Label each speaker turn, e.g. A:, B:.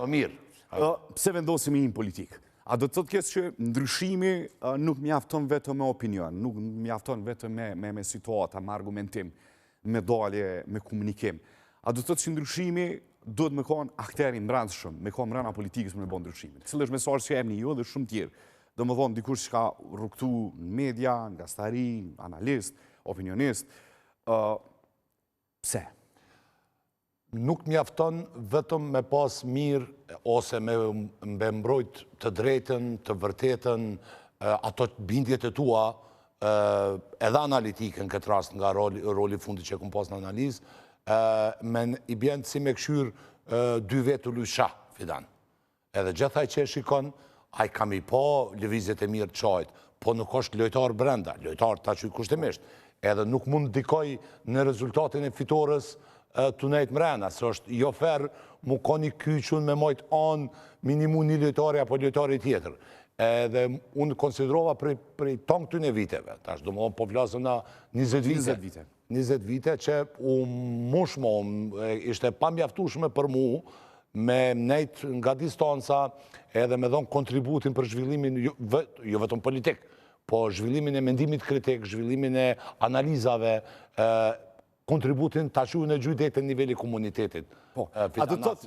A: mirë.
B: Pse vendosemi në politikë? A do të thotë kësë që ndryshimi nuk mjafton vetëm me opinion, nuk mjafton vetëm me situata, me argumentim, me dalje, me komunikim. A do të thotë që ndryshimi duhet me konë akteri mbrëndshëm, me konë mbrëna politikës me bon ndryshimin. Cëllë është mesazh që emni ju dhe shumë tjerë. Do më thonë dikush që ka rrugtu në media, në gastari, analist, opinionist. Pse?
A: Nuk mjafton vetëm me pas mirë ose me mbrojt të drejtën, të vërtetën, ato bindjet e tua, edhe analitikën këtë rast nga roli fundi që kom pas në analizë, men i bjendë si me këshyrë dy vetë të lysha, Fidan. Edhe gjithaj që e shikon, a i kam i po lëvizjet e mirë të qajt, po nuk është lojtar brenda, lojtar ta që i kushtimisht, edhe nuk mund dikoj në rezultatin e fitores të nejtë mrena, së është jo ferë mu ka një kyqun me mojtë anë minimu një lojtari apo lojtari tjetër. Edhe unë konsiderova prej tongë të një viteve, tash do më po vlasëm na 20 vite. 20 vite që u mushmo, ishte pa mjaftushme për mu, me nejtë nga distanca edhe me dhonë kontributin për zhvillimin, jo vetëm politik, po zhvillimin e mendimit kritik, zhvillimin e analizave, kontributin të ashu në gjydet e nivelli komunitetit.